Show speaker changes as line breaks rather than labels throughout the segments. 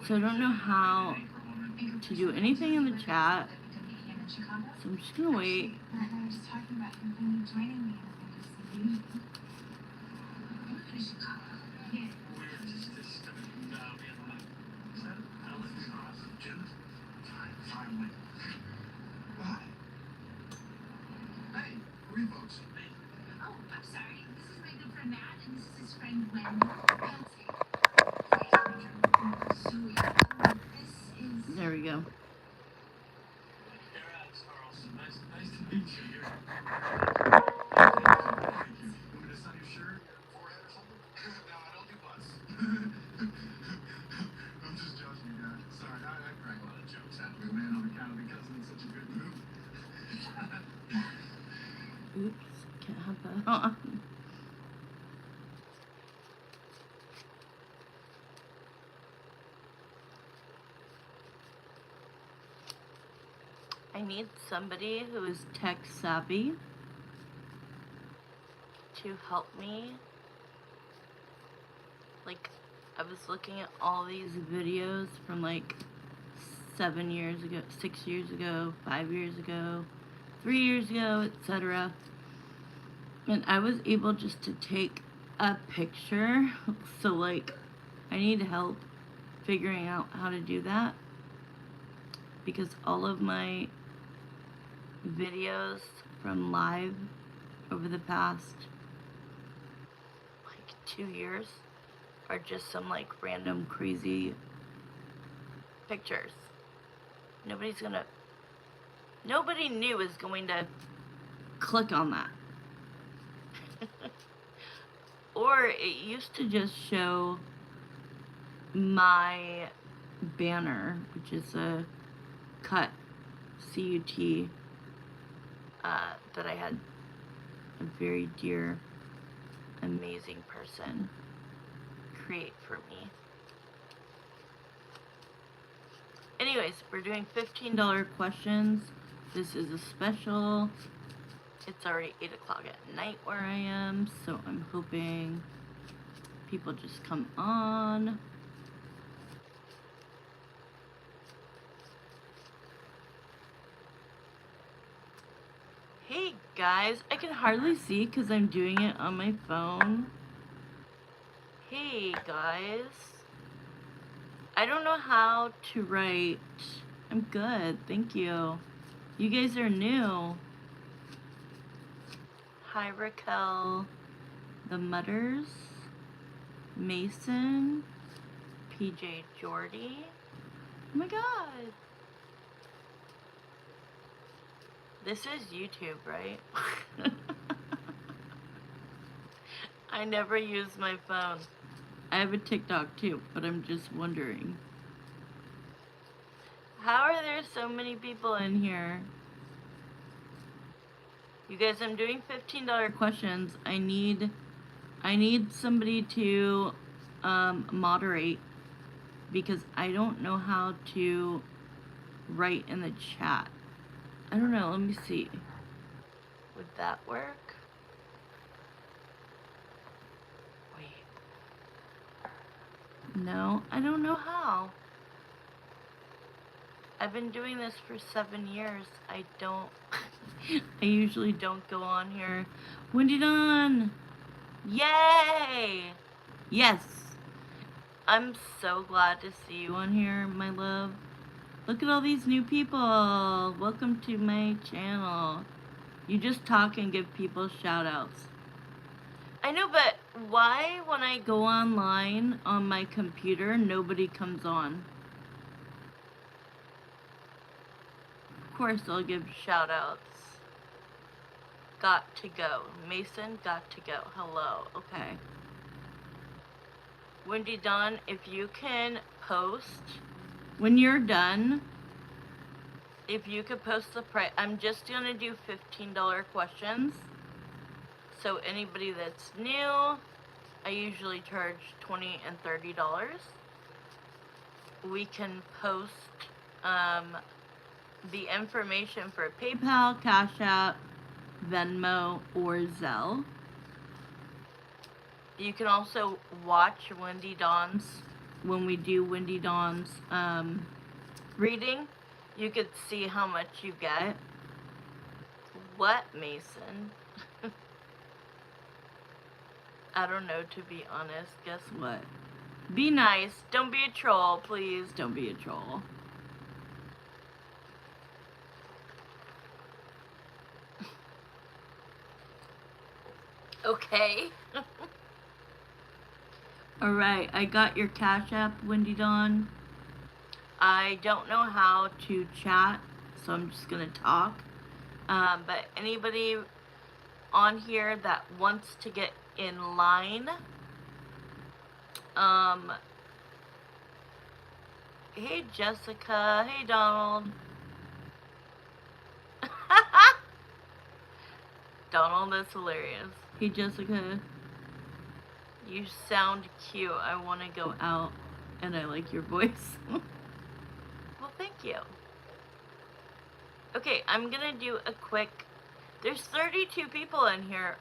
So I don't know how to do anything in the chat. So I'm just gonna wait. There we go. Oops, can't have that on. I need somebody who is tech savvy to help me. Like, I was looking at all these videos from like 7 years ago, 6 years ago, 5 years ago, 3 years ago, etc. And I was able just to take a picture. So like, I need help figuring out how to do that, because all of my videos from live over the past like 2 years are just some like random crazy pictures. Nobody new is going to click on that. Or it used to just show my banner, which is a cut, C-U-T, that I had a very dear, amazing person create for me. Anyways, we're doing $15 questions. This is a special. It's already 8 o'clock at night where I am, so I'm hoping people just come on. Hey guys, I can hardly see because I'm doing it on my phone. Hey guys. I don't know how to write. I'm good, thank you. You guys are new. Hi Raquel, the Mutters, Mason, PJ Jordy. Oh my god. This is YouTube, right? I never use my phone. I have a TikTok too, but I'm just wondering. How are there so many people in here? You guys, I'm doing $15 questions. I need somebody to moderate, because I don't know how to write in the chat. I don't know, let me see. Would that work? Wait. No, I don't know how. I've been doing this for 7 years. I usually don't go on here. Wendy Dawn! Yay! Yes! I'm so glad to see you on here, my love. Look at all these new people. Welcome to my channel. You just talk and give people shout outs. I know, but why when I go online on my computer, nobody comes on? Of course I'll give shout outs. Got to go. Mason, got to go. Hello. Okay. Wendy Dawn, if you can post when you're done, if you could post the price. I'm just gonna do $15 questions. So anybody that's new, I usually charge $20 and $30. We can post the information for PayPal, Cash App, Venmo, or Zelle. You can also watch Wendy Dawn's when we do Windy Dawn's reading, you could see how much you get. What, Mason? I don't know, to be honest. Guess what? Be nice. Don't be a troll, please. Don't be a troll. Okay. Alright, I got your Cash App, Windy Dawn. I don't know how to chat, so I'm just gonna talk. But anybody on here that wants to get in line, hey Jessica, hey Donald. Donald is hilarious. Hey Jessica, you sound cute. I want to go out, and I like your voice. Well, thank you. Okay, I'm gonna do a quick. There's 32 people in here.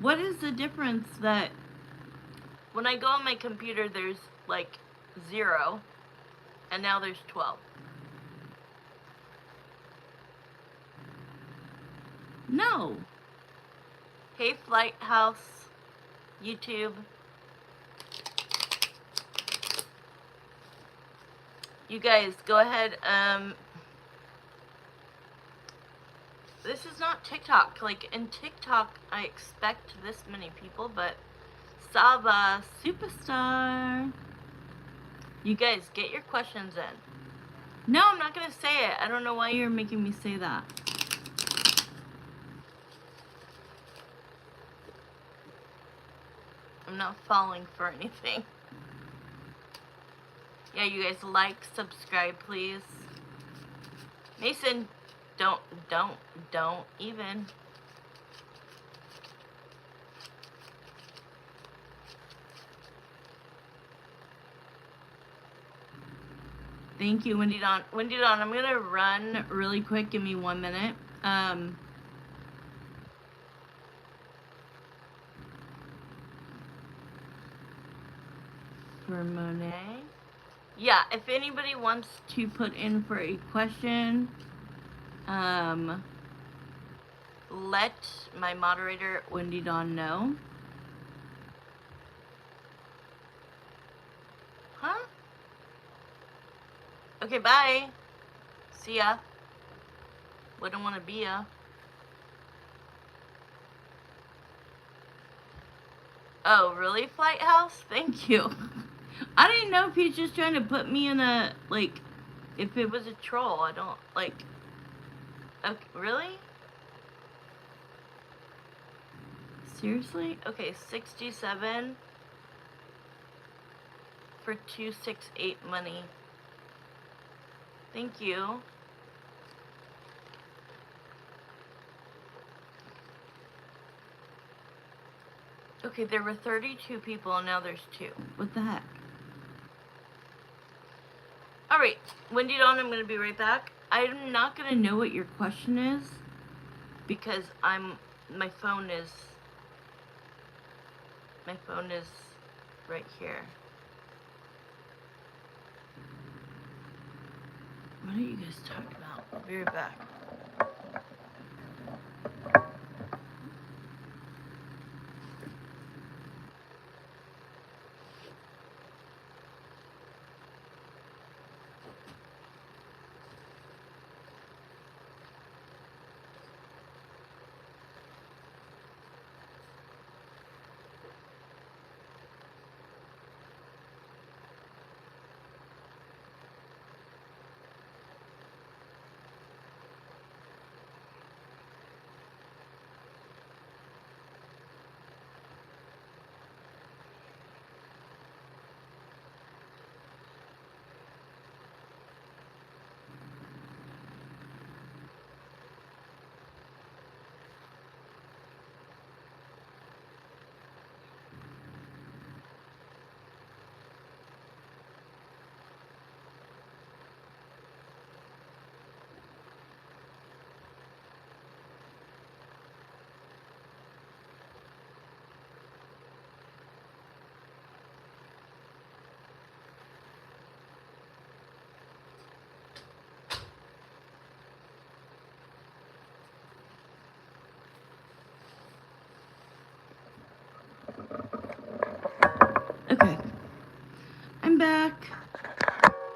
What is the difference that when I go on my computer there's like 0 and now there's 12? No. Hey Flight House, YouTube. You guys go ahead. This is not TikTok. Like in TikTok I expect this many people, but Saba Superstar. You guys get your questions in. No, I'm not gonna say it. I don't know why you're making me say that. I'm not falling for anything. Yeah, you guys like, subscribe, please. Mason, don't even. Thank you, Windy Dawn. Windy Dawn, I'm gonna run really quick. Give me 1 minute. For Monet. Yeah, if anybody wants to put in for a question, let my moderator, Windy Dawn, know. Huh? Okay, bye. See ya. Wouldn't want to be ya. Oh, really, Flight House? Thank you. I didn't know if he's just trying to put me in a, like, if it was a troll. I don't, like, okay, really? Seriously? Okay, 67 for 268 money. Thank you. Okay, there were 32 people and now there's 2. What the heck? Alright, Windy Dawn, I'm gonna be right back. I'm not gonna know what your question is because my phone is right here. What are you guys talking about? I'll be right back. Okay. I'm back.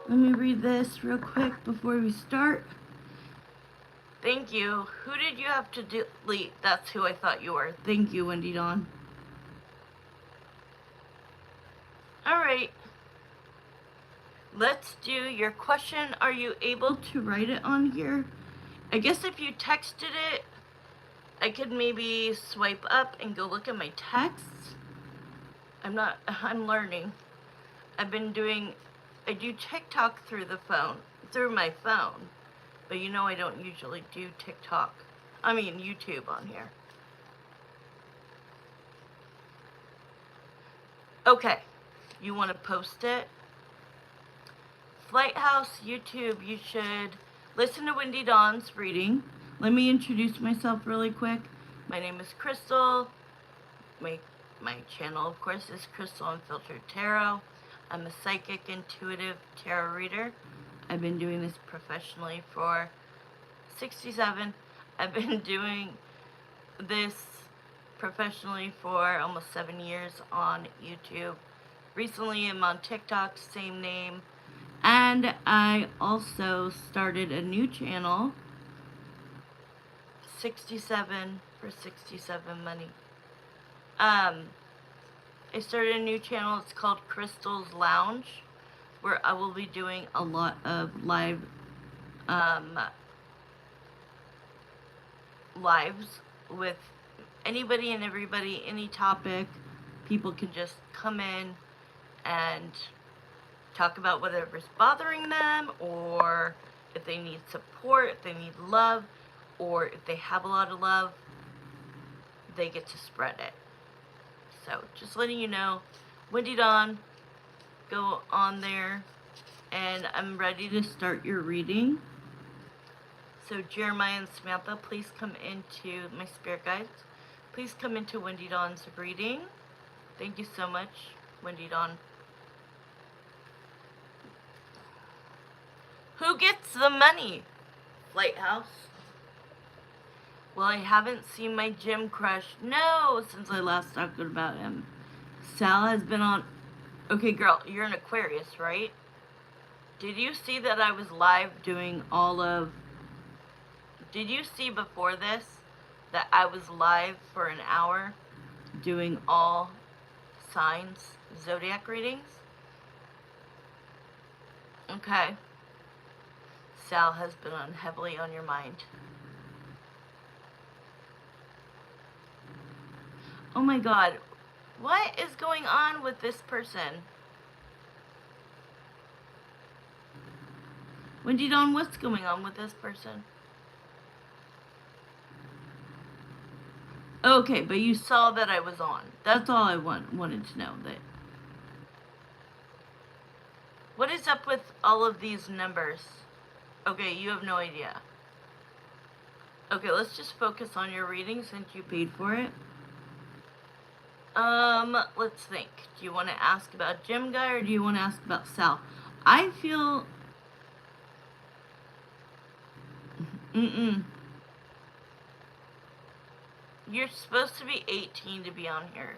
Let me read this real quick before we start. Thank you. Who did you have to delete? That's who I thought you were. Thank you, Wendy Dawn. Alright. Let's do your question. Are you able to write it on here? I guess if you texted it, I could maybe swipe up and go look at my texts. I'm learning. I do TikTok through my phone. But you know I don't usually do YouTube on here. Okay, you want to post it? Flight House YouTube, you should listen to Wendy Dawn's reading. Let me introduce myself really quick. My name is Crystal. My channel, of course, is Crystal Unfiltered Tarot. I'm a psychic, intuitive tarot reader. I've been doing this professionally for 67. I've been doing this professionally for almost 7 years on YouTube. Recently I'm on TikTok, same name. And I also started a new channel, 67 for 67 money. I started a new channel, it's called Crystal's Lounge, where I will be doing a lot of lives with anybody and everybody, any topic. People can just come in and talk about whatever's bothering them, or if they need support, if they need love, or if they have a lot of love, they get to spread it. So, just letting you know, Wendy Dawn, go on there, and I'm ready to start your reading. So, Jeremiah and Samantha, please come into my spirit guides. Please come into Wendy Dawn's reading. Thank you so much, Wendy Dawn. Who gets the money? Lighthouse. Well, I haven't seen my gym crush, since I last talked about him. Sal has been on... Okay, girl, you're an Aquarius, right? Did you see that I was live doing all of... Did you see before this that I was live for an hour doing all signs, zodiac readings? Okay. Sal has been heavily on your mind. Oh my god, what is going on with this person? Wendy Dawn, what's going on with this person? Okay, but you saw that I was on. That's all I wanted to know. What is up with all of these numbers? Okay, you have no idea. Okay, let's just focus on your reading since you paid for it. Let's think. Do you want to ask about Jim Guy or do you want to ask about Sal? I feel... You're supposed to be 18 to be on here.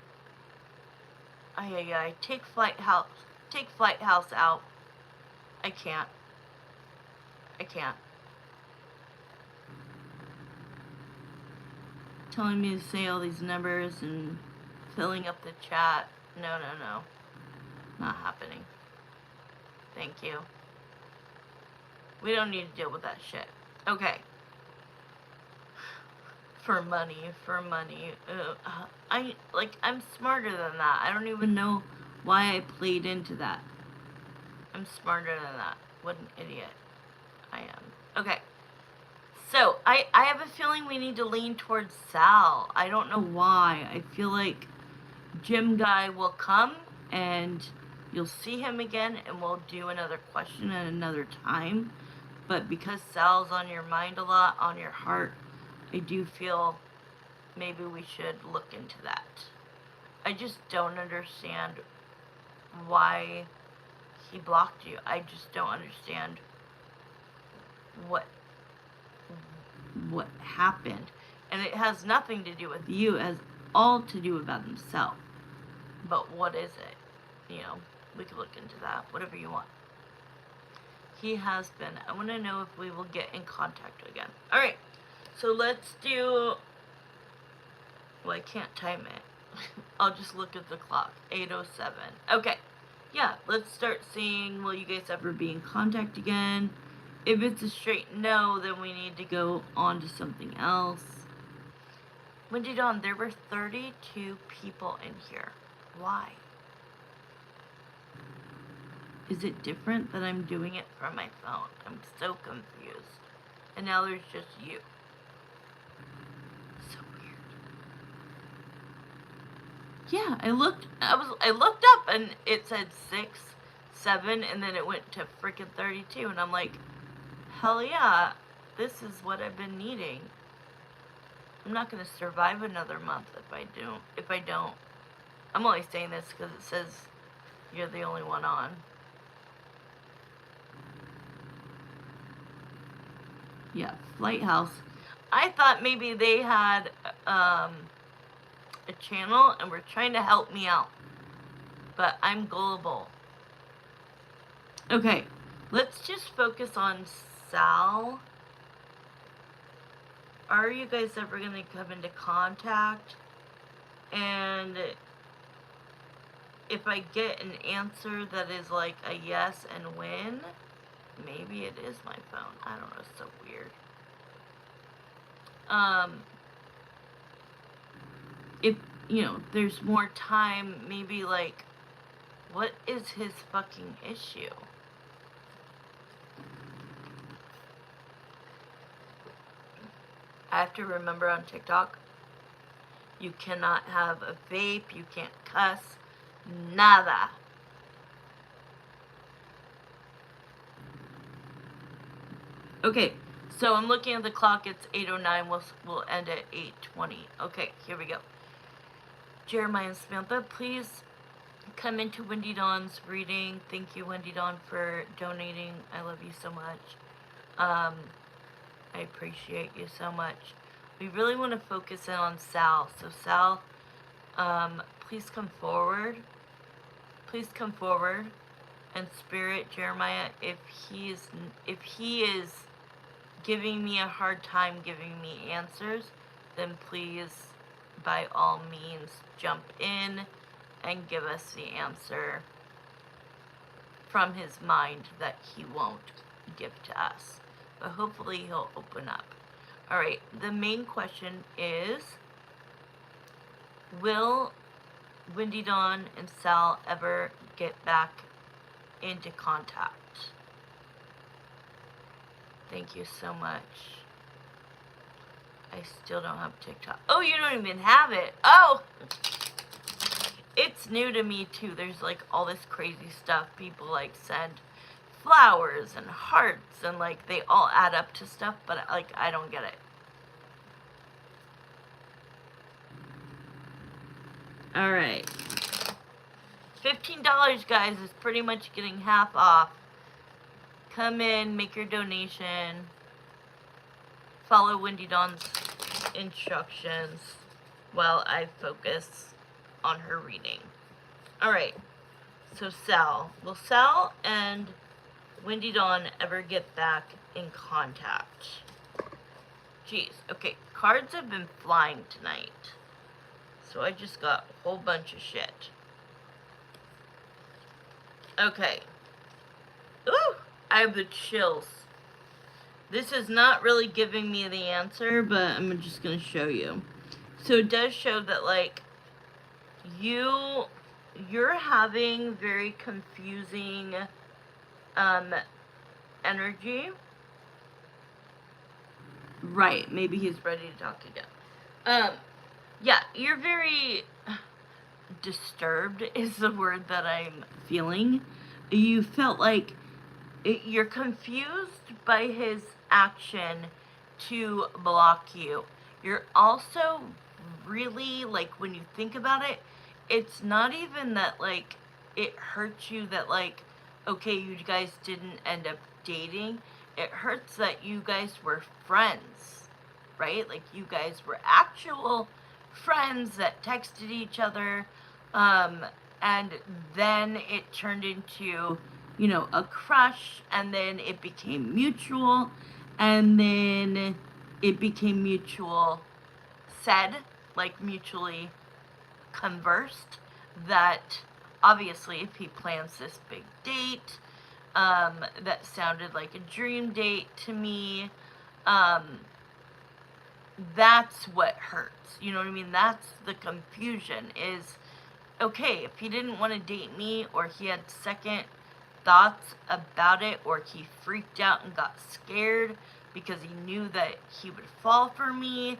Ay. Take Flight House out. I can't. Telling me to say all these numbers and filling up the chat. No. Not happening. Thank you. We don't need to deal with that shit. Okay. For money. I'm smarter than that. I don't even know why I played into that. I'm smarter than that. What an idiot I am. Okay. So, I have a feeling we need to lean towards Sal. I don't know why. I feel like Jim Guy will come and you'll see him again and we'll do another question at another time. But because Sal's on your mind a lot, on your heart, I do feel maybe we should look into that. I just don't understand why he blocked you. I just don't understand what happened. And it has nothing to do with you. It has all to do about himself. But what is it? you know, we could look into that, whatever you want. He has been. I want to know if we will get in contact again. Alright, so let's do, well, I can't time it. I'll just look at the clock. 8:07. Okay. Yeah, let's start seeing, will you guys ever be in contact again? If it's a straight no, then we need to go on to something else. Wendy Dawn, there were 32 people in here. Why? Is it different that I'm doing it from my phone? I'm so confused. And now there's just you. So weird. Yeah, I looked up and it said 6, 7, and then it went to freaking 32, and I'm like, hell yeah, this is what I've been needing. I'm not gonna survive another month if I don't. I'm only saying this because it says you're the only one on. Yeah, Lighthouse. I thought maybe they had a channel and were trying to help me out. But I'm gullible. Okay, let's just focus on Sal. Are you guys ever going to come into contact? And if I get an answer that is like a yes and when, maybe it is my phone. I don't know, it's so weird. If, you know, there's more time, maybe like, what is his fucking issue? I have to remember on TikTok, you cannot have a vape, you can't cuss, nada. Okay, so I'm looking at the clock, it's 8:09, we'll end at 8:20. Okay, here we go. Jeremiah and Samantha, please come into Wendy Dawn's reading. Thank you, Wendy Dawn, for donating. I love you so much. I appreciate you so much. We really want to focus in on Sal. So Sal, please come forward. Please come forward. And Spirit, Jeremiah, if he is giving me a hard time giving me answers, then please, by all means, jump in and give us the answer from his mind that he won't give to us. But hopefully he'll open up. Alright, the main question is, will Wendy Dawn and Sal ever get back into contact? Thank you so much. I still don't have TikTok. Oh, you don't even have it. Oh! It's new to me too. There's like all this crazy stuff. People like send flowers and hearts and like they all add up to stuff, but like I don't get it. Alright. $15, guys, is pretty much getting half off. Come in, make your donation. Follow Wendy Dawn's instructions while I focus on her reading. Alright, so Sal. Will Sal and Wendy Dawn ever get back in contact? Jeez, okay, cards have been flying tonight. So I just got a whole bunch of shit. Okay. Ooh, I have the chills. This is not really giving me the answer, but I'm just going to show you. So it does show that, like, you're having very confusing energy. Right, maybe he's ready to talk again. Yeah, you're very disturbed is the word that I'm feeling. You felt like you're confused by his action to block you. You're also really, like, when you think about it, it's not even that, like, it hurts you that, like, okay, you guys didn't end up dating. It hurts that you guys were friends, right? Like, you guys were actual friends that texted each other, and then it turned into, you know, a crush, and then it became mutual, and then it became mutual said, like mutually conversed, that obviously if he plans this big date, that sounded like a dream date to me, that's what hurts. You know what I mean? That's the confusion is, okay, if he didn't want to date me, or he had second thoughts about it, or he freaked out and got scared because he knew that he would fall for me,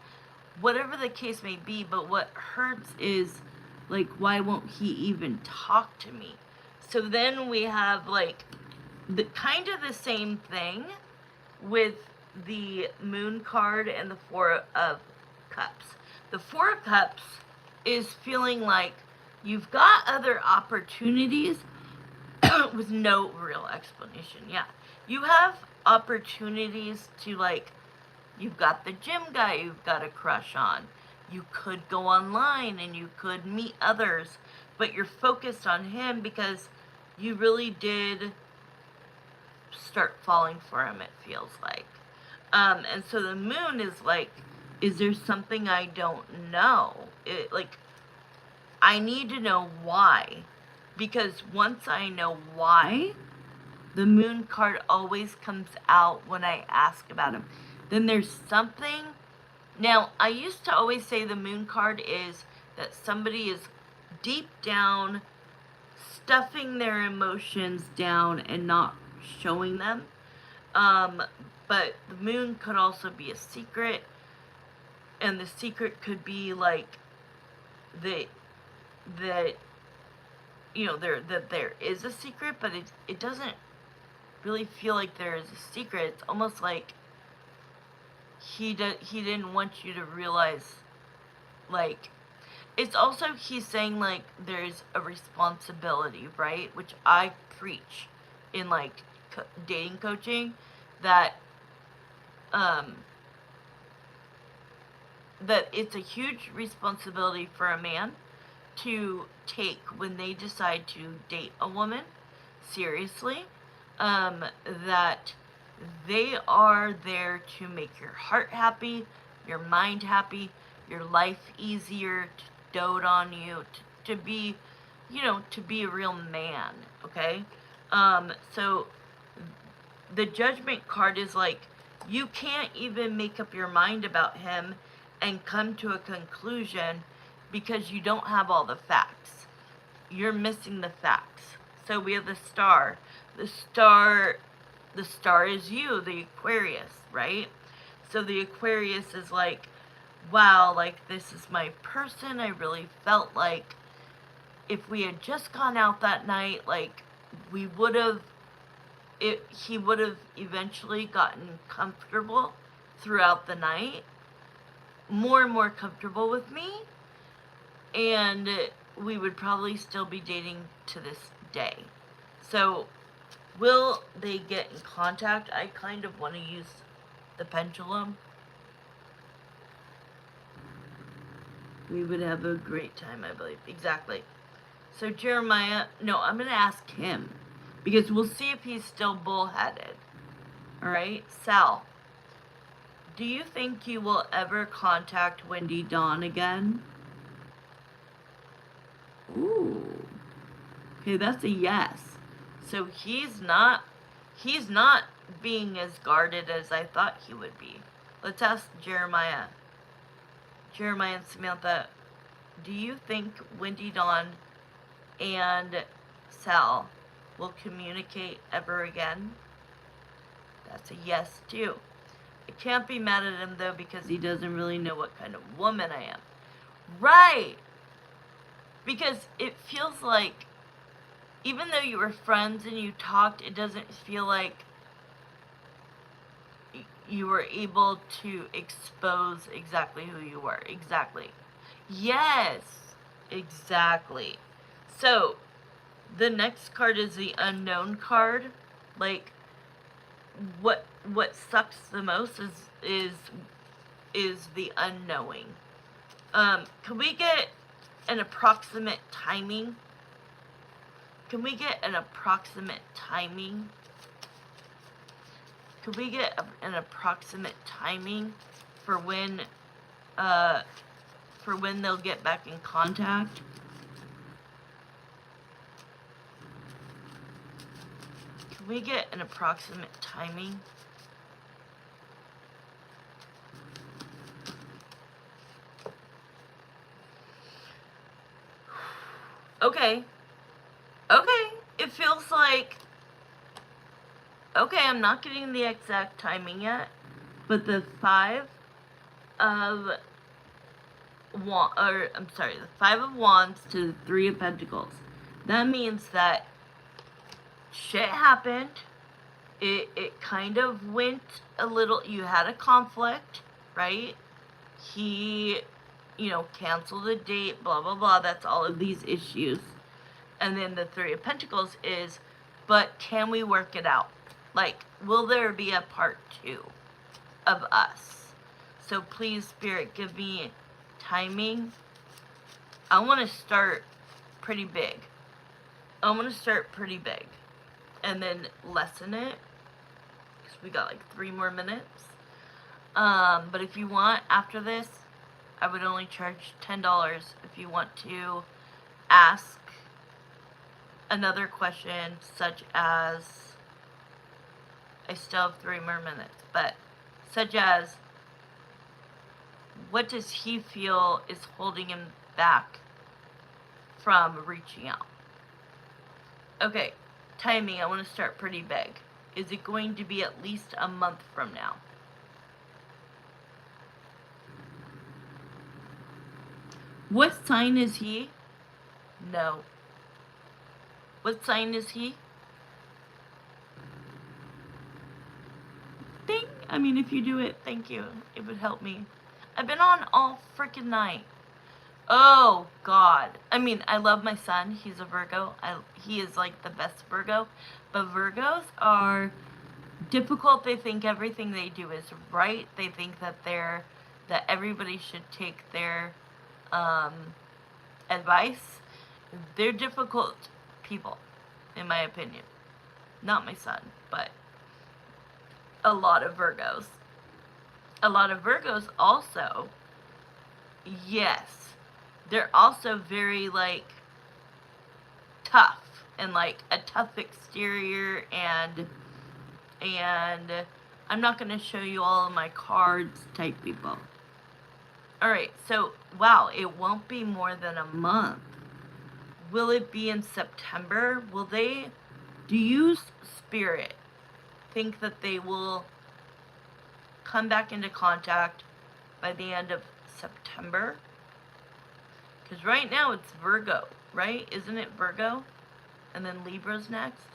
whatever the case may be, but what hurts is, like, why won't he even talk to me? So then we have, like, the kind of the same thing with the Moon card and the Four of Cups. The Four of Cups is feeling like you've got other opportunities with no real explanation. Yeah. You have opportunities to, like, you've got the gym guy you've got a crush on. You could go online and you could meet others, but you're focused on him because you really did start falling for him, it feels like. And so the moon is like, is there something I don't know? Like, I need to know why. Because once I know why, the moon card always comes out when I ask about him. Then there's something. Now, I used to always say the moon card is that somebody is deep down stuffing their emotions down and not showing them. But the moon could also be a secret, and the secret could be like that you know, that there is a secret, but it doesn't really feel like there is a secret. It's almost like he didn't want you to realize, like, it's also, he's saying, like, there's a responsibility, right? Which I preach in, like, dating coaching, that that it's a huge responsibility for a man to take when they decide to date a woman seriously, that they are there to make your heart happy, your mind happy, your life easier, to dote on you, to be, you know, to be a real man, okay? So the Judgment card is like, you can't even make up your mind about him and come to a conclusion because you don't have all the facts. You're missing the facts. So we have the star. The star is you, the Aquarius, right? So the Aquarius is like, wow, like, this is my person. I really felt like if we had just gone out that night, like, we would have, he would have eventually gotten comfortable throughout the night, more and more comfortable with me, and we would probably still be dating to this day. So will they get in contact? I kind of want to use the pendulum. We would have a great time, I believe. Exactly. So Jeremiah, no, I'm going to ask him, because we'll see if he's still bullheaded. All right, Sal, do you think you will ever contact Wendy Dawn again? Ooh. Okay, that's a yes. So he's not being as guarded as I thought he would be. Let's ask Jeremiah. Jeremiah and Samantha, do you think Wendy Dawn and Sal will communicate ever again? That's a yes too. I can't be mad at him though, because he doesn't really know what kind of woman I am. Right! Because it feels like, even though you were friends and you talked, it doesn't feel like you were able to expose exactly who you were. Exactly. Yes, exactly. So, the next card is the Unknown card. Like, what sucks the most is the unknowing. Can we get an approximate timing Can we get an approximate timing? Could we get an approximate timing for when they'll get back in contact? Can we get an approximate timing? Okay. Okay. It feels like... Okay, I'm not getting the exact timing yet, but the Five of Wands to the Three of Pentacles. That means that shit happened. It kind of went a little... You had a conflict, right? He, canceled a date, blah, blah, blah. That's all of these issues. And then the Three of Pentacles is, but can we work it out? Like, will there be a part 2 of us? So please, Spirit, give me timing. I want to start pretty big. And then lessen it. Because we got like 3 more minutes. But if you want, after this, I would only charge $10 if you want to ask another question, such as... I still have 3 more minutes, but such as, what does he feel is holding him back from reaching out? Okay, timing, I want to start pretty big. Is it going to be at least a month from now? What sign is he? No. What sign is he? Ding! I mean, if you do it, thank you. It would help me. I've been on all freaking night. Oh, God. I mean, I love my son. He's a Virgo. He is, like, the best Virgo. But Virgos are difficult. They think everything they do is right. They think that everybody should take their advice. They're difficult people, in my opinion. Not my son, but a lot of Virgos. A lot of Virgos also, yes, they're also very, like, tough, and, like, a tough exterior, and I'm not going to show you all of my cards type people. Alright, so, wow, it won't be more than a month. Will it be in September? Do you, Spirit, think that they will come back into contact by the end of September? Because right now it's Virgo, right? Isn't it Virgo? And then Libra's next.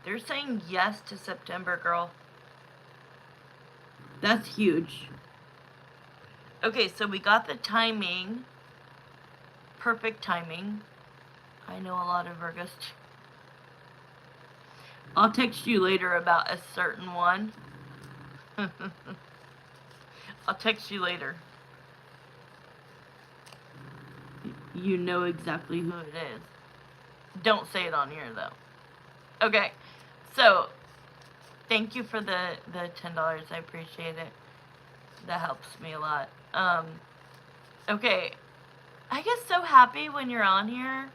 They're saying yes to September, girl. That's huge. Okay, so we got the timing. Perfect timing. I know a lot of Virgos too. I'll text you later about a certain one. I'll text you later. You know exactly who it is. Don't say it on here, though. Okay, so thank you for the $10. I appreciate it. That helps me a lot. Okay, I get so happy when you're on here.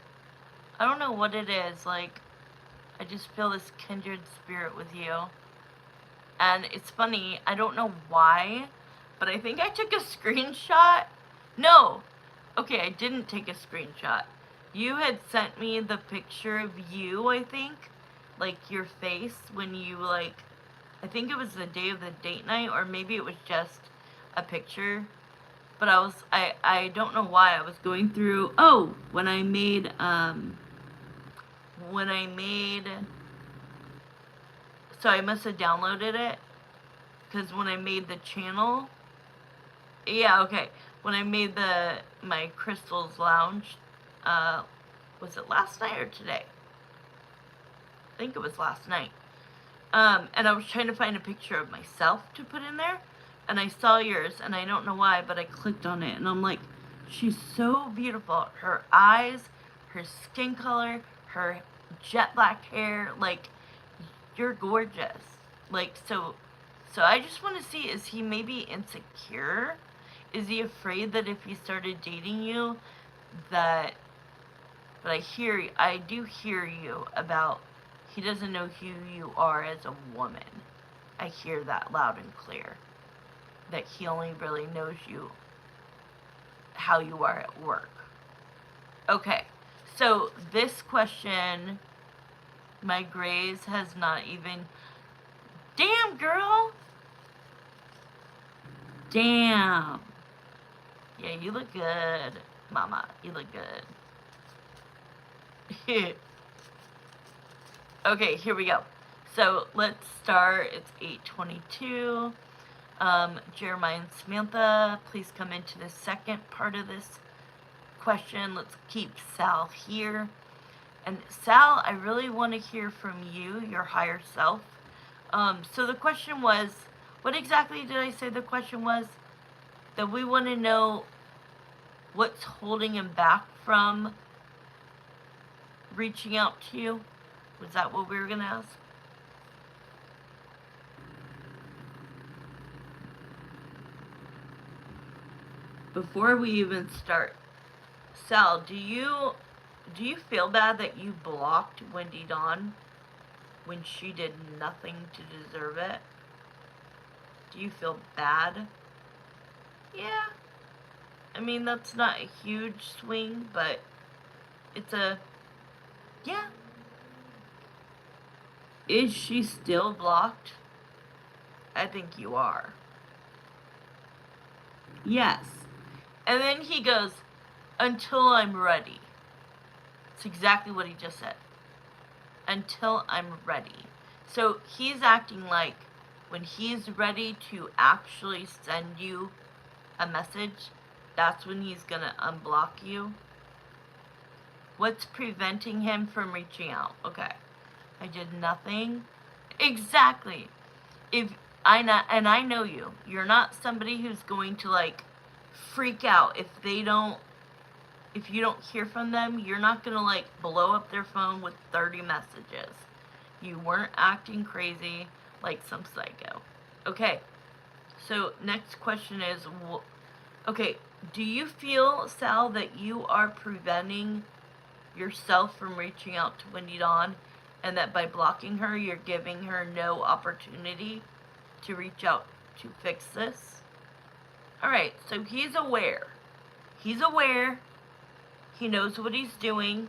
I don't know what it is, like, I just feel this kindred spirit with you. And it's funny, I don't know why, but I think I took a screenshot. No, okay, I didn't take a screenshot. You had sent me the picture of you, I think, like your face when you, like, I think it was the day of the date night, or maybe it was just a picture. But I don't know why I was going through, when I made, so I must have downloaded it, because when I made the channel, yeah, okay, when I made my Crystals Lounge, was it last night or today? I think it was last night. And I was trying to find a picture of myself to put in there, and I saw yours, and I don't know why, but I clicked on it, and I'm like, she's so beautiful. Her eyes, her skin color, her jet black hair. Like, you're gorgeous. Like, so I just want to see, is he maybe insecure? Is he afraid that if he started dating you, that, but I do hear you about, he doesn't know who you are as a woman. I hear that loud and clear. That he only really knows you, how you are at work. Okay, so this question, my grays has not even, damn girl! Damn. Yeah, you look good, mama. You look good. Okay, here we go. So let's start. It's 8:22. Jeremiah and Samantha, please come into the second part of this question. Let's keep Sal here. And Sal, I really want to hear from you, your higher self. So the question was, what exactly did I say the question was? That we want to know what's holding him back from reaching out to you? Was that what we were going to ask? Before we even start, Sal, do you feel bad that you blocked Wendy Dawn when she did nothing to deserve it? Do you feel bad? Yeah. I mean, that's not a huge swing, but it's a, yeah. Is she still blocked? I think you are. Yes. And then he goes, until I'm ready. It's exactly what he just said. Until I'm ready. So he's acting like when he's ready to actually send you a message, that's when he's gonna unblock you. What's preventing him from reaching out? Okay. I did nothing. Exactly. I know you. You're not somebody who's going to like freak out if you don't hear from them. You're not going to like blow up their phone with 30 messages. You weren't acting crazy like some psycho. Okay. So next question is, okay, do you feel, Sal, that you are preventing yourself from reaching out to Wendy Dawn, and that by blocking her, you're giving her no opportunity to reach out to fix this? Alright, so he's aware. He's aware. He knows what he's doing.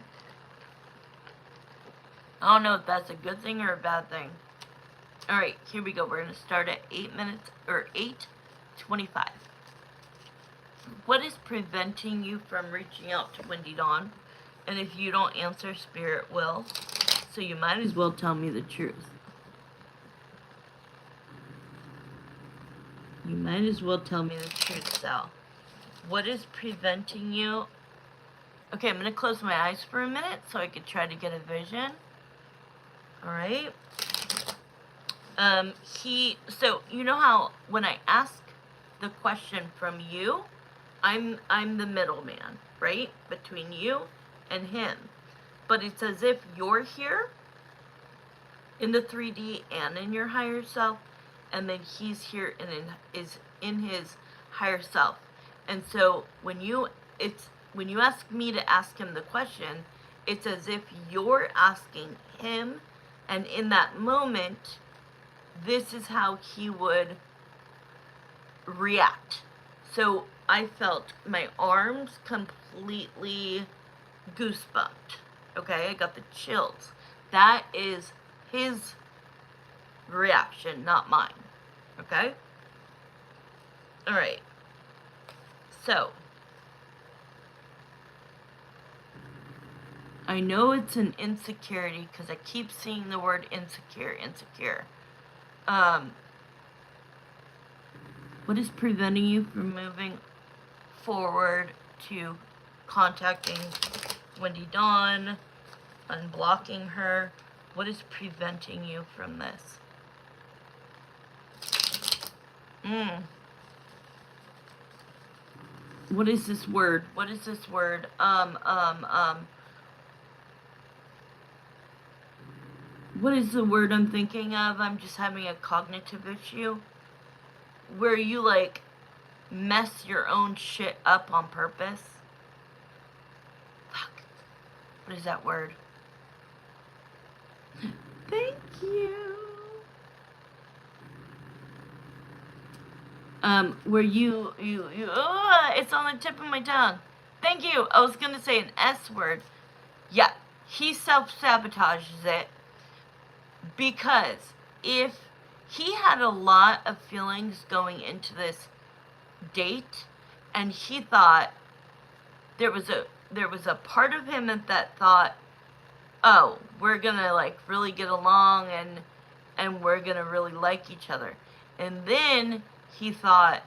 I don't know if that's a good thing or a bad thing. Alright, here we go. We're going to start at 8:25. What is preventing you from reaching out to Wendy Dawn? And if you don't answer, Spirit will. So you might as well tell me the truth. You might as well tell me the truth, Sal. What is preventing you? Okay, I'm going to close my eyes for a minute so I could try to get a vision. Alright. So you know how when I ask the question from you, I'm the middleman, right? Between you and him. But it's as if you're here in the 3D and in your higher self, and then he's here and is in his higher self. And so when you ask me to ask him the question, it's as if you're asking him, and in that moment, this is how he would react. So I felt my arms completely goosebumped. Okay, I got the chills. That is his reaction, not mine. Okay? Alright. So, I know it's an insecurity because I keep seeing the word insecure. What is preventing you from moving forward to contacting Wendy Dawn, unblocking her? What is preventing you from this? What is this word? What is this word? what is the word I'm thinking of? I'm just having a cognitive issue. Where you, like, mess your own shit up on purpose. Fuck. What is that word? Thank you. Where you, it's on the tip of my tongue. Thank you. I was gonna say an S word. Yeah, he self-sabotages it because if he had a lot of feelings going into this date, and he thought there was a part of him that thought, oh, we're gonna like really get along and we're gonna really like each other. And then he thought,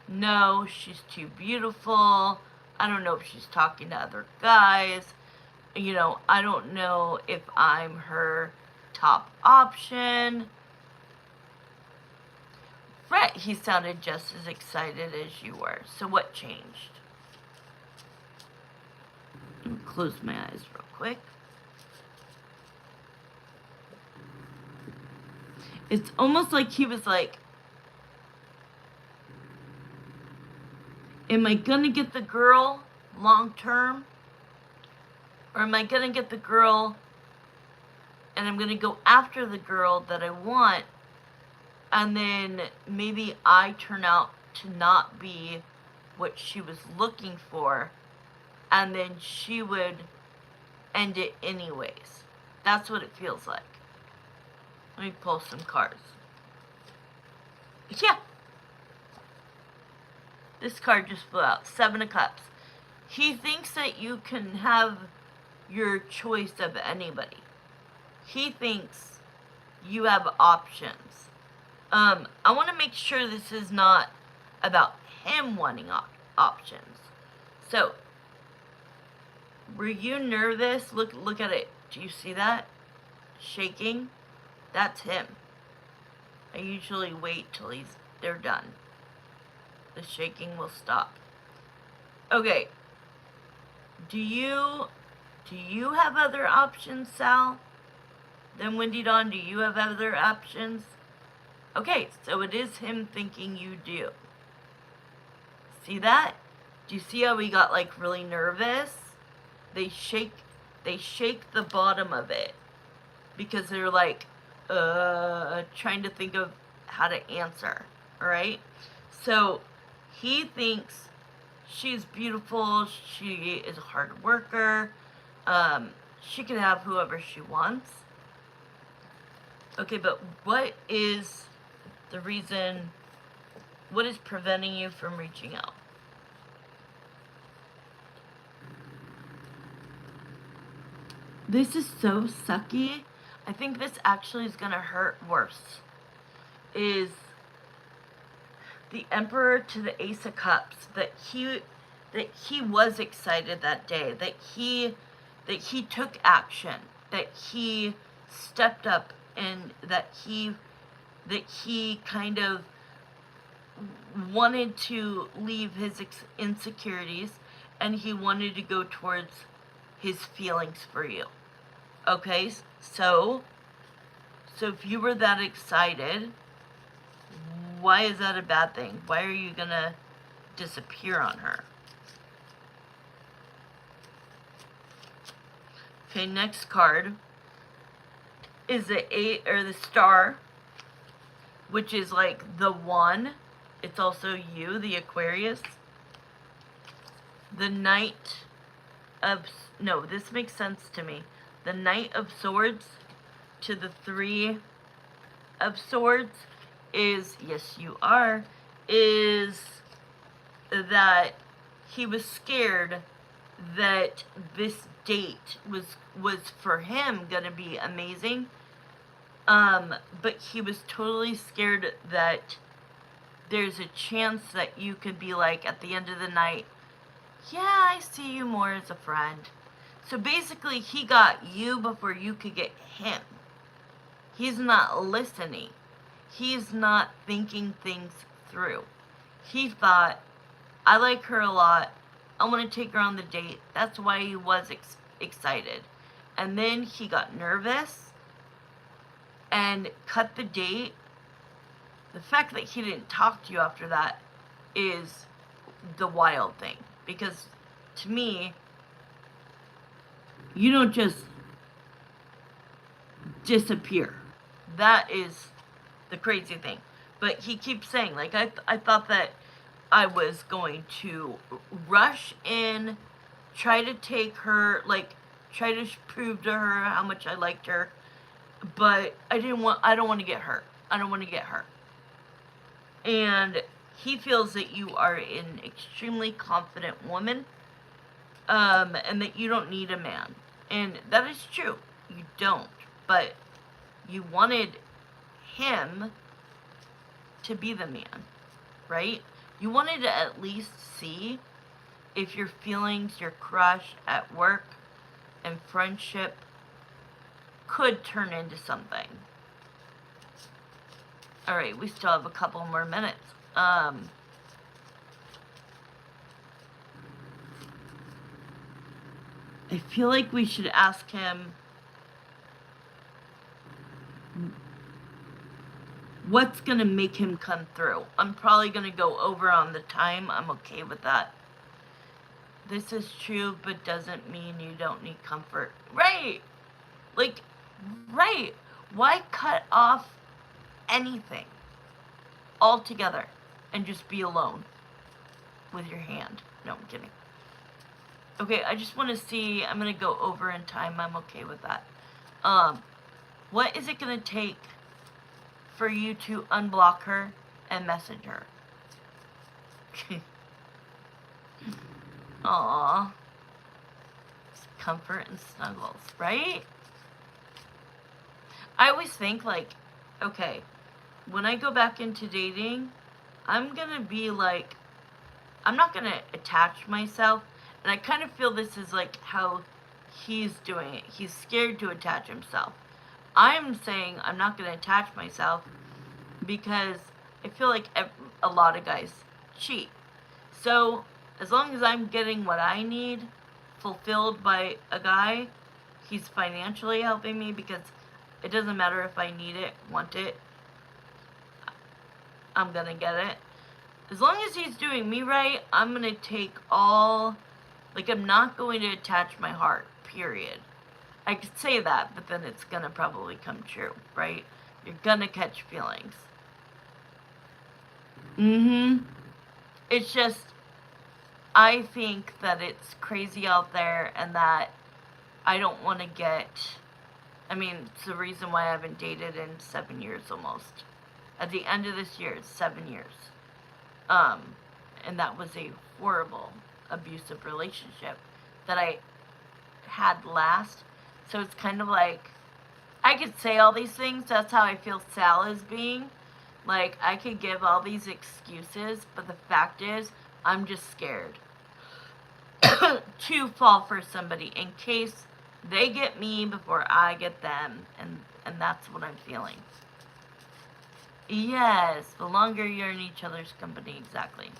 no, she's too beautiful. I don't know if she's talking to other guys. You know, I don't know if I'm her top option. Right, he sounded just as excited as you were. So what changed? Let me close my eyes real quick. It's almost like he was like, am I gonna get the girl long term? Or am I gonna get the girl and I'm gonna go after the girl that I want, and then maybe I turn out to not be what she was looking for, and then she would end it anyways. That's what it feels like. Let me pull some cards. Yeah. This card just flew out. 7 of Cups. He thinks that you can have your choice of anybody. He thinks you have options. I want to make sure this is not about him wanting options. So, were you nervous? Look at it. Do you see that? Shaking? That's him. I usually wait till they're done. The shaking will stop. Okay. Do you have other options, Sal? Then Wendy Dawn, do you have other options? Okay, so it is him thinking you do. See that? Do you see how he got like really nervous? They shake the bottom of it because they're like trying to think of how to answer. Alright? So he thinks she's beautiful, she is a hard worker, she can have whoever she wants. Okay, but what is the reason, what is preventing you from reaching out? This is so sucky. I think this actually is going to hurt worse. Is the Emperor to the Ace of Cups, that he was excited that day, that he took action, that he stepped up, and that he kind of wanted to leave his insecurities, and he wanted to go towards his feelings for you. Okay, so if you were that excited, why is that a bad thing? Why are you gonna disappear on her? Okay, next card is the 8 or the Star, which is like the 1. It's also you, the Aquarius. The Knight of, no, this makes sense to me. The Knight of Swords to the 3 of Swords is, yes you are, is that he was scared that this date was for him gonna be amazing, but he was totally scared that there's a chance that you could be like, at the end of the night, yeah, I see you more as a friend. So basically, he got you before you could get him. He's not listening. He's not thinking things through. He thought, I like her a lot. I want to take her on the date. That's why he was excited. And then he got nervous. and cut the date, the fact that he didn't talk to you after that is the wild thing. Because to me, you don't just disappear. That is the crazy thing. But he keeps saying, like, I thought that I was going to rush in, try to take her, like, try to prove to her how much I liked her, but I don't want to get hurt. I don't want to get hurt. And he feels that you are an extremely confident woman, and that you don't need a man. And that is true. You don't. But you wanted him to be the man, right? You wanted to at least see if your feelings, your crush at work and friendship could turn into something. Alright, we still have a couple more minutes. I feel like we should ask him what's going to make him come through. I'm probably going to go over on the time. I'm okay with that. This is true, but doesn't mean you don't need comfort. Right. Like, right. Why cut off anything altogether and just be alone with your hand? No, I'm kidding. Okay, I just want to see. I'm going to go over in time. I'm okay with that. What is it going to take for you to unblock her and message her? Aww. Comfort and snuggles, right? I always think, like, okay, when I go back into dating, I'm gonna be like, I'm not gonna attach myself. And I kind of feel this is like how he's doing it. He's scared to attach himself. I'm saying I'm not gonna attach myself because I feel like a lot of guys cheat. So as long as I'm getting what I need fulfilled by a guy, he's financially helping me, because it doesn't matter if I need it, want it, I'm gonna get it. As long as he's doing me right, I'm gonna take all, like, I'm not going to attach my heart, period. I could say that, but then it's gonna probably come true, right? You're gonna catch feelings. It's just, I think that it's crazy out there, and that I don't want to get, I mean, it's the reason why I haven't dated in 7 years almost. At the end of this year, it's 7 years. And that was a horrible, abusive relationship that I had last. So it's kind of like, I could say all these things, that's how I feel Sal is being. Like, I could give all these excuses, but the fact is, I'm just scared to fall for somebody in case they get me before I get them, and that's what I'm feeling. Yes, the longer you're in each other's company, exactly.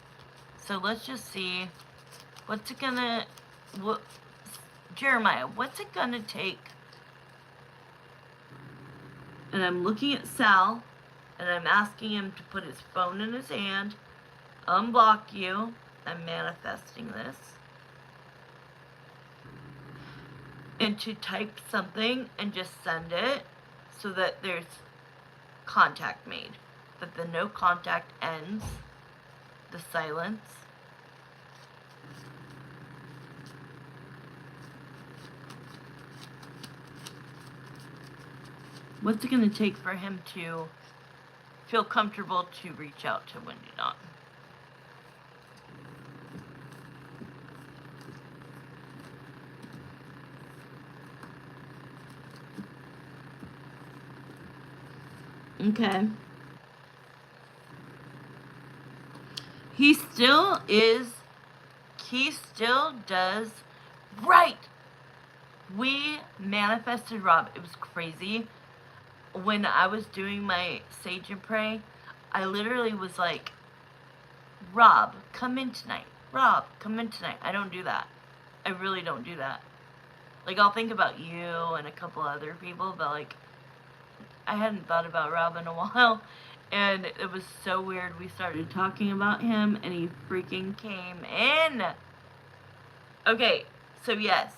So let's just see, what's it gonna, Jeremiah, what's it gonna take? And I'm looking at Sal, and I'm asking him to put his phone in his hand, unblock you. I'm manifesting this. And to type something and just send it so that there's contact made. That the no contact ends. The silence. What's it going to take for him to feel comfortable to reach out to Wendy Dawn? Okay. He still does, right. We manifested Rob. It was crazy. When I was doing my Sage and Pray, I literally was like, Rob, come in tonight. Rob, come in tonight. I don't do that. I really don't do that. Like, I'll think about you and a couple other people, but, like, I hadn't thought about Rob in a while, and it was so weird. We started talking about him, and he freaking came in. Okay, so yes,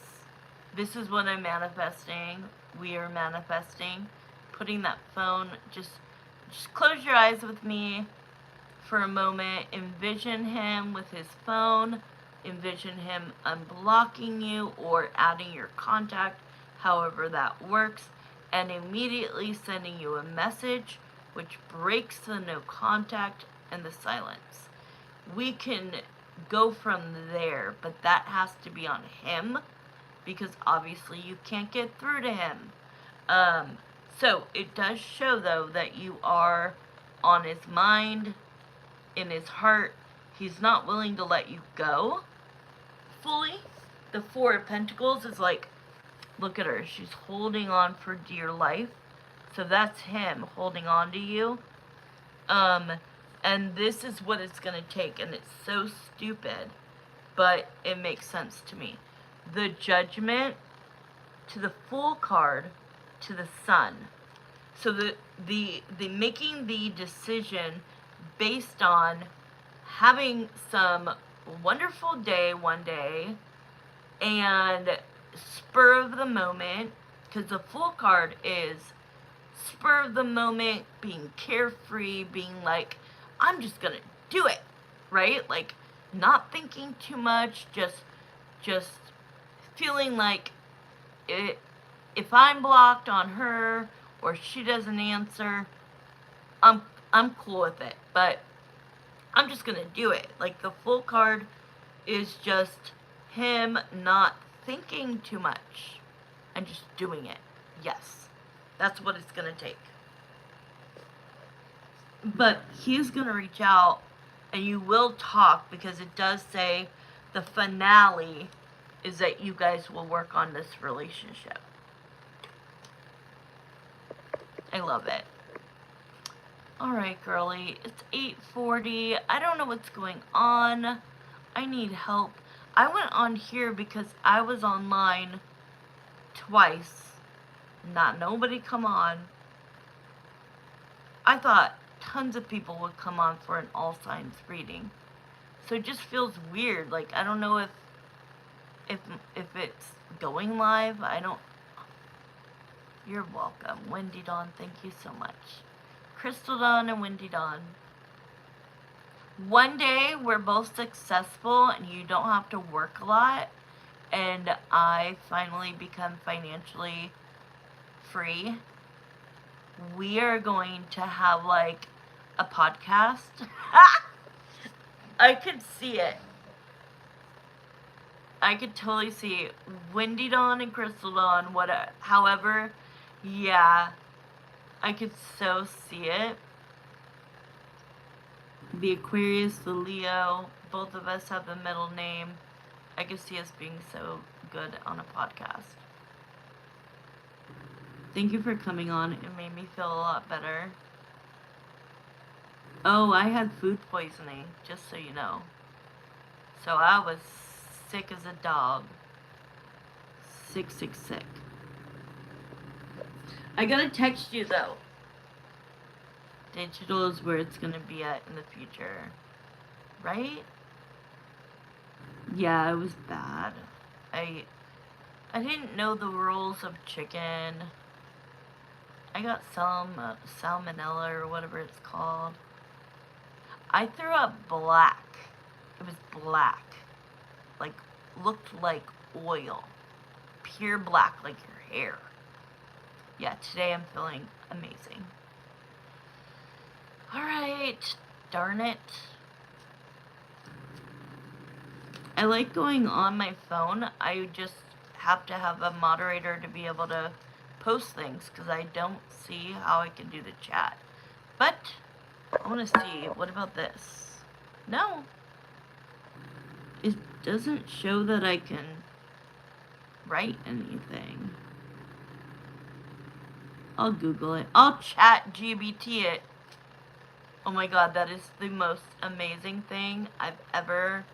this is what I'm manifesting. We are manifesting. Putting that phone, just close your eyes with me for a moment. Envision him with his phone. Envision him unblocking you or adding your contact, however that works, and immediately sending you a message which breaks the no contact and the silence. We can go from there, but that has to be on him because obviously you can't get through to him. So it does show though that you are on his mind, in his heart. He's not willing to let you go fully. The Four of Pentacles is like, look at her, she's holding on for dear life. So that's him holding on to you. And this is what it's going to take, and it's so stupid, but it makes sense to me. The Judgment to the Fool card to the Sun. So the making the decision based on having some wonderful day one day and spur of the moment, because the Fool card is spur of the moment, being carefree, being like, I'm just gonna do it, right? Like, not thinking too much, just feeling like if I'm blocked on her or she doesn't answer, I'm cool with it, but I'm just gonna do it. Like, the Fool card is just him not thinking too much and just doing it. Yes, that's what it's gonna take. But he's gonna reach out and you will talk, because it does say the finale is that you guys will work on this relationship. I love it. Alright, girly. It's 8:40. I don't know what's going on. I need help. I went on here because I was online twice. Not nobody come on. I thought tons of people would come on for an all signs reading. So it just feels weird. Like, I don't know if it's going live. I don't. You're welcome. Wendy Dawn, thank you so much. Crystal Dawn and Wendy Dawn. One day we're both successful and you don't have to work a lot, and I finally become financially free. We are going to have like a podcast. I could see it. I could totally see Wendy Dawn and Crystal Dawn, however, yeah, I could so see it. The Aquarius, the Leo, both of us have the middle name. I could see us being so good on a podcast. Thank you for coming on. It made me feel a lot better. Oh, I had food poisoning, just so you know. So I was sick as a dog. Sick. I gotta text you though. Digital is where it's gonna be at in the future. Right? Yeah, it was bad. I didn't know the rules of chicken. I got salmonella or whatever it's called. I threw up black. It was black. Like, looked like oil. Pure black, like your hair. Yeah, today I'm feeling amazing. Alright, darn it. I like going on my phone. I just have to have a moderator to be able to post things, because I don't see how I can do the chat. But I want to see, what about this? No. It doesn't show that I can write anything. I'll Google it. I'll chat GBT it. Oh my god, that is the most amazing thing I've ever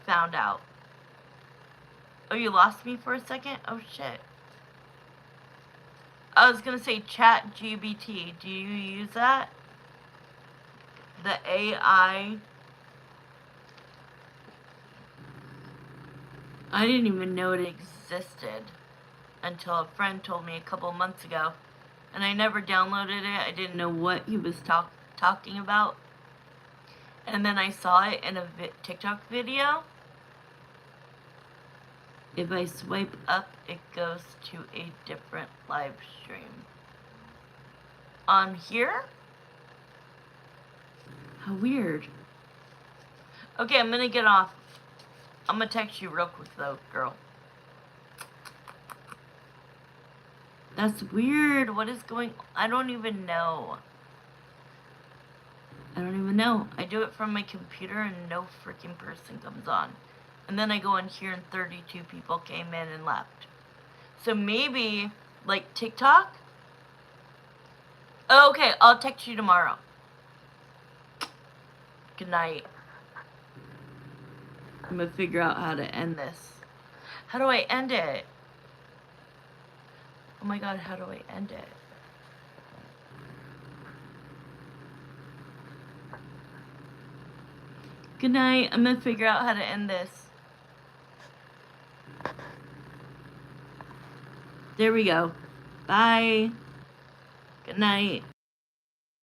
found out. Oh, you lost me for a second? Oh shit. I was gonna say Chat GBT. Do you use that? The AI. I didn't even know it existed until a friend told me a couple months ago. And I never downloaded it. I didn't know what he was talking about. And then I saw it in a TikTok video. If I swipe up, it goes to a different live stream. On here? How weird. Okay, I'm gonna get off. I'm gonna text you real quick though, girl. That's weird. What is going on? I don't even know. I don't even know. I do it from my computer and no freaking person comes on. And then I go in here and 32 people came in and left. So maybe, like TikTok? Okay, I'll text you tomorrow. Good night. I'm gonna figure out how to end this. How do I end it? Oh my god, how do I end it? Good night. I'm gonna figure out how to end this. There we go. Bye. Good night.